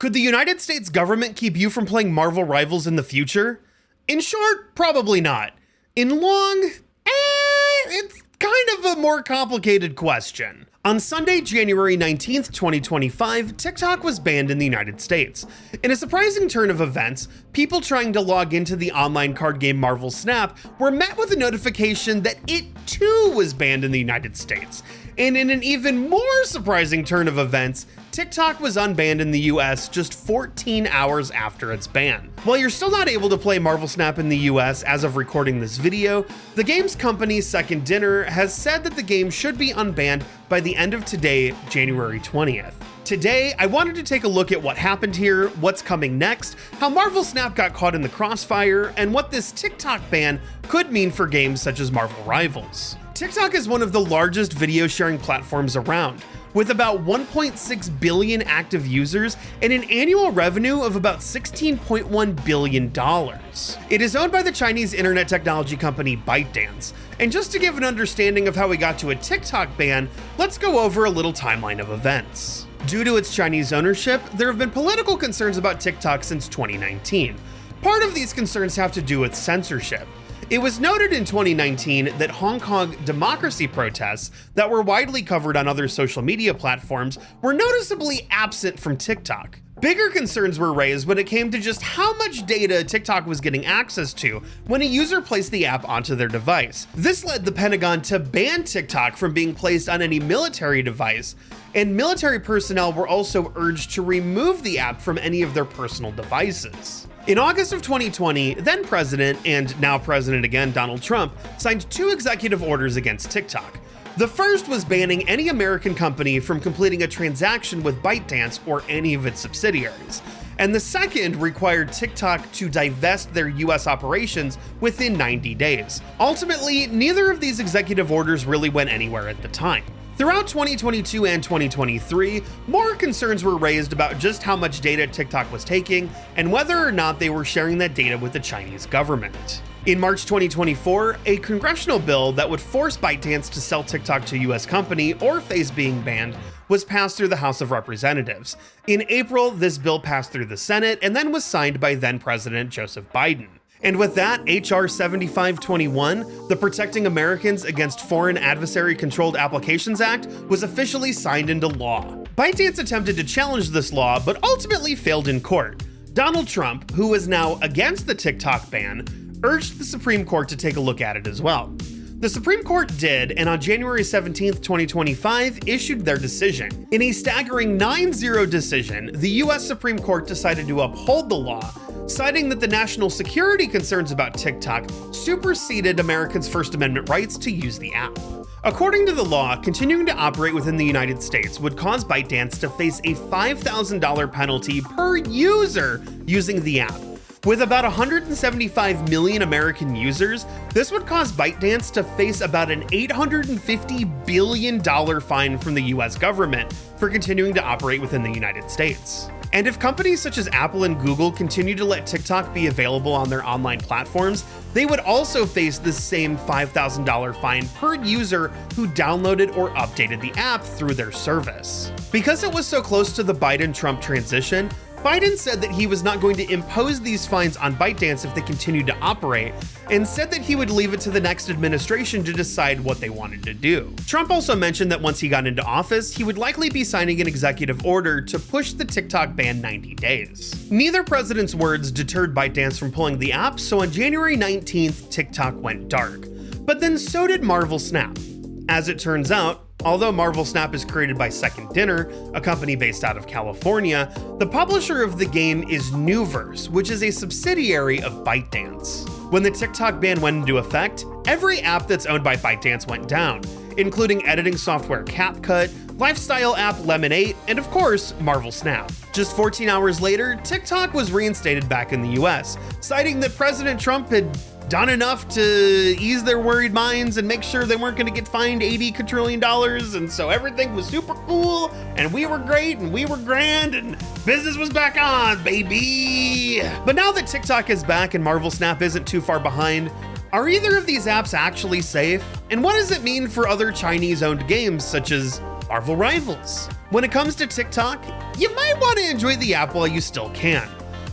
Could the United States government keep you from playing Marvel Rivals in the future? In short, probably not. In long, it's kind of a more complicated question. On Sunday, January 19th, 2025, TikTok was banned in the United States. In a surprising turn of events, people trying to log into the online card game Marvel Snap were met with a notification that it too was banned in the United States. And in an even more surprising turn of events, TikTok was unbanned in the US just 14 hours after its ban. While you're still not able to play Marvel Snap in the US as of recording this video, the game's company Second Dinner has said that the game should be unbanned by the end of today, January 20th. Today, I wanted to take a look at what happened here, what's coming next, how Marvel Snap got caught in the crossfire, and what this TikTok ban could mean for games such as Marvel Rivals. TikTok is one of the largest video sharing platforms around, with about 1.6 billion active users and an annual revenue of about $16.1 billion. It is owned by the Chinese internet technology company ByteDance. And just to give an understanding of how we got to a TikTok ban, let's go over a little timeline of events. Due to its Chinese ownership, there have been political concerns about TikTok since 2019. Part of these concerns have to do with censorship. It was noted in 2019 that Hong Kong democracy protests that were widely covered on other social media platforms were noticeably absent from TikTok. Bigger concerns were raised when it came to just how much data TikTok was getting access to when a user placed the app onto their device. This led the Pentagon to ban TikTok from being placed on any military device, and military personnel were also urged to remove the app from any of their personal devices. In August of 2020, then President and now President again Donald Trump signed 2 executive orders against TikTok. The first was banning any American company from completing a transaction with ByteDance or any of its subsidiaries. And the second required TikTok to divest their US operations within 90 days. Ultimately, neither of these executive orders really went anywhere at the time. Throughout 2022 and 2023, more concerns were raised about just how much data TikTok was taking and whether or not they were sharing that data with the Chinese government. In March 2024, a congressional bill that would force ByteDance to sell TikTok to a US company or face being banned was passed through the House of Representatives. In April, this bill passed through the Senate and then was signed by then President Joseph Biden. And with that, H.R. 7521, the Protecting Americans Against Foreign Adversary-Controlled Applications Act, was officially signed into law. ByteDance attempted to challenge this law, but ultimately failed in court. Donald Trump, who is now against the TikTok ban, urged the Supreme Court to take a look at it as well. The Supreme Court did, and on January 17th, 2025, issued their decision. In a staggering 9-0 decision, the US Supreme Court decided to uphold the law, citing that the national security concerns about TikTok superseded Americans' First Amendment rights to use the app. According to the law, continuing to operate within the United States would cause ByteDance to face a $5,000 penalty per user using the app. With about 175 million American users, this would cause ByteDance to face about an $850 billion fine from the US government for continuing to operate within the United States. And if companies such as Apple and Google continue to let TikTok be available on their online platforms, they would also face the same $5,000 fine per user who downloaded or updated the app through their service. Because it was so close to the Biden-Trump transition, Biden said that he was not going to impose these fines on ByteDance if they continued to operate, and said that he would leave it to the next administration to decide what they wanted to do. Trump also mentioned that once he got into office, he would likely be signing an executive order to push the TikTok ban 90 days. Neither president's words deterred ByteDance from pulling the app, so on January 19th, TikTok went dark. But then so did Marvel Snap. As it turns out, although Marvel Snap is created by Second Dinner, a company based out of California, the publisher of the game is Newverse, which is a subsidiary of ByteDance. When the TikTok ban went into effect, every app that's owned by ByteDance went down, including editing software CapCut, lifestyle app Lemon8, and of course, Marvel Snap. Just 14 hours later, TikTok was reinstated back in the US, citing that President Trump had done enough to ease their worried minds and make sure they weren't going to get fined $80 quadrillion, and so everything was super cool, and we were great, and we were grand, and business was back on, baby! But now that TikTok is back and Marvel Snap isn't too far behind, are either of these apps actually safe? And what does it mean for other Chinese-owned games such as Marvel Rivals. When it comes to TikTok, you might want to enjoy the app while you still can.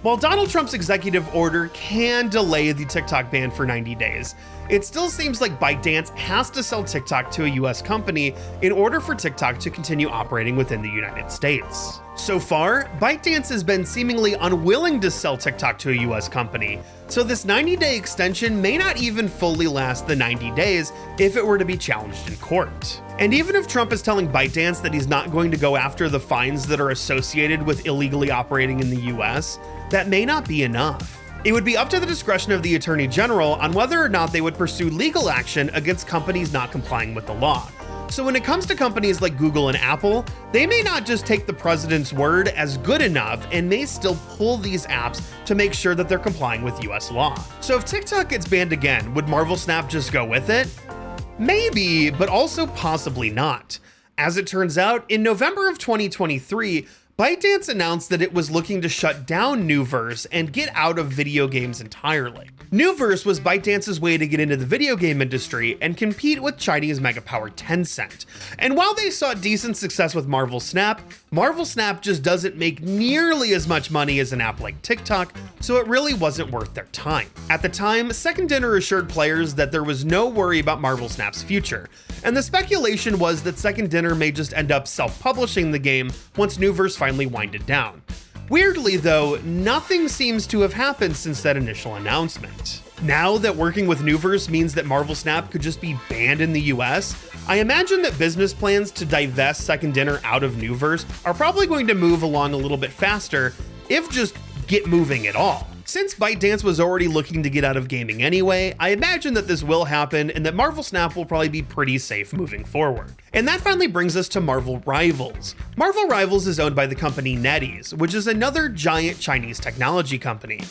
While Donald Trump's executive order can delay the TikTok ban for 90 days, it still seems like ByteDance has to sell TikTok to a US company in order for TikTok to continue operating within the United States. So far, ByteDance has been seemingly unwilling to sell TikTok to a US company, so this 90-day extension may not even fully last the 90 days if it were to be challenged in court. And even if Trump is telling ByteDance that he's not going to go after the fines that are associated with illegally operating in the US, that may not be enough. It would be up to the discretion of the Attorney General on whether or not they would pursue legal action against companies not complying with the law. So when it comes to companies like Google and Apple, they may not just take the president's word as good enough and may still pull these apps to make sure that they're complying with US law. So if TikTok gets banned again, would Marvel Snap just go with it? Maybe, but also possibly not. As it turns out, in November of 2023, ByteDance announced that it was looking to shut down Nuverse and get out of video games entirely. Nuverse was ByteDance's way to get into the video game industry and compete with Chinese megapower Tencent. And while they saw decent success with Marvel Snap just doesn't make nearly as much money as an app like TikTok, so it really wasn't worth their time. At the time, Second Dinner assured players that there was no worry about Marvel Snap's future, and the speculation was that Second Dinner may just end up self-publishing the game once Nuverse finally winded down. Weirdly though, nothing seems to have happened since that initial announcement. Now that working with Nuverse means that Marvel Snap could just be banned in the US, I imagine that business plans to divest Second Dinner out of Nuverse are probably going to move along a little bit faster, if just get moving at all. Since ByteDance was already looking to get out of gaming anyway, I imagine that this will happen and that Marvel Snap will probably be pretty safe moving forward. And that finally brings us to Marvel Rivals. Marvel Rivals is owned by the company NetEase, which is another giant Chinese technology company.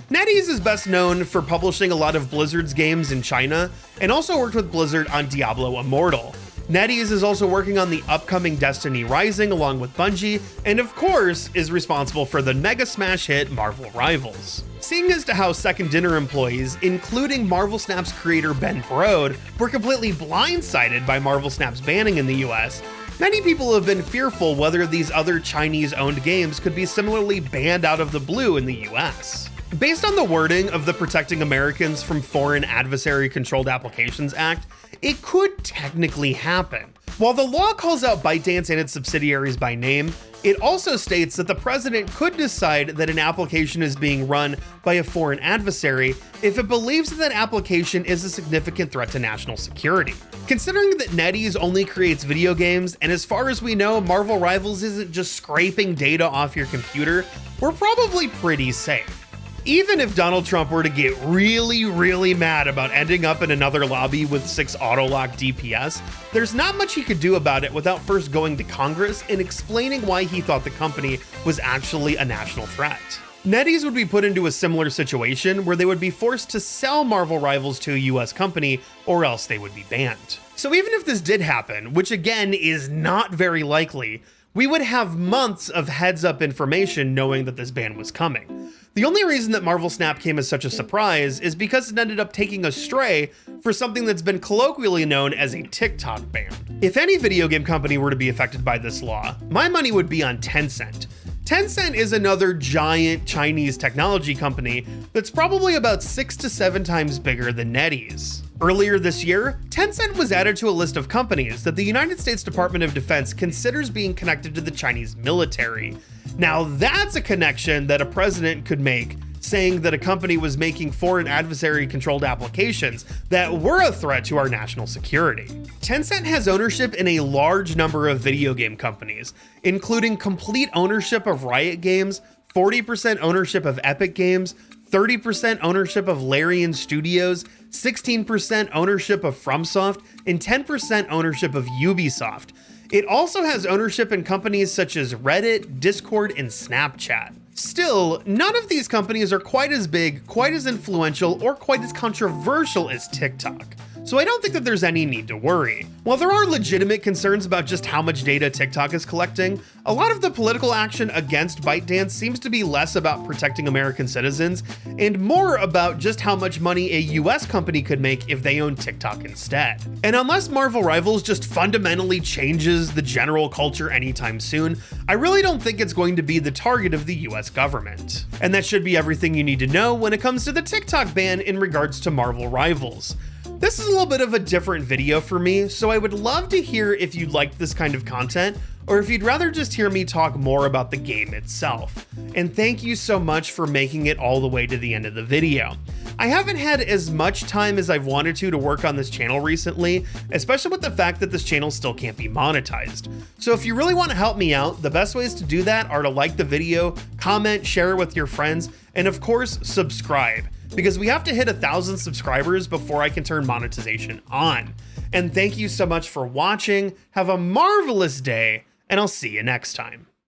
NetEase is best known for publishing a lot of Blizzard's games in China and also worked with Blizzard on Diablo Immortal. NetEase is also working on the upcoming Destiny Rising along with Bungie, and of course is responsible for the mega smash hit Marvel Rivals. Seeing as to how Second Dinner employees, including Marvel Snap's creator Ben Brode, were completely blindsided by Marvel Snap's banning in the US, many people have been fearful whether these other Chinese-owned games could be similarly banned out of the blue in the US. Based on the wording of the Protecting Americans from Foreign Adversary Controlled Applications Act, it could technically happen. While the law calls out ByteDance and its subsidiaries by name, it also states that the president could decide that an application is being run by a foreign adversary if it believes that application is a significant threat to national security. Considering that NetEase only creates video games, and as far as we know, Marvel Rivals isn't just scraping data off your computer, we're probably pretty safe. Even if Donald Trump were to get really mad about ending up in another lobby with 6 auto-lock DPS, there's not much he could do about it without first going to Congress and explaining why he thought the company was actually a national threat. NetEase would be put into a similar situation where they would be forced to sell Marvel Rivals to a US company or else they would be banned. So even if this did happen, which again is not very likely, we would have months of heads-up information knowing that this ban was coming. The only reason that Marvel Snap came as such a surprise is because it ended up taking a stray for something that's been colloquially known as a TikTok ban. If any video game company were to be affected by this law, my money would be on Tencent. Tencent is another giant Chinese technology company that's probably about 6 to 7 times bigger than NetEase. Earlier this year, Tencent was added to a list of companies that the United States Department of Defense considers being connected to the Chinese military. Now that's a connection that a president could make, saying that a company was making foreign adversary-controlled applications that were a threat to our national security. Tencent has ownership in a large number of video game companies, including complete ownership of Riot Games, 40% ownership of Epic Games, 30% ownership of Larian Studios, 16% ownership of FromSoft, and 10% ownership of Ubisoft. It also has ownership in companies such as Reddit, Discord, and Snapchat. Still, none of these companies are quite as big, quite as influential, or quite as controversial as TikTok. so I don't think that there's any need to worry. While there are legitimate concerns about just how much data TikTok is collecting, a lot of the political action against ByteDance seems to be less about protecting American citizens and more about just how much money a US company could make if they owned TikTok instead. And unless Marvel Rivals just fundamentally changes the general culture anytime soon, I really don't think it's going to be the target of the US government. And that should be everything you need to know when it comes to the TikTok ban in regards to Marvel Rivals. This is a little bit of a different video for me, so I would love to hear if you liked this kind of content, or if you'd rather just hear me talk more about the game itself. And thank you so much for making it all the way to the end of the video. I haven't had as much time as I've wanted to work on this channel recently, especially with the fact that this channel still can't be monetized. So if you really want to help me out, the best ways to do that are to like the video, comment, share it with your friends, and of course, subscribe, because we have to hit 1,000 subscribers before I can turn monetization on. And thank you so much for watching. Have a marvelous day, and I'll see you next time.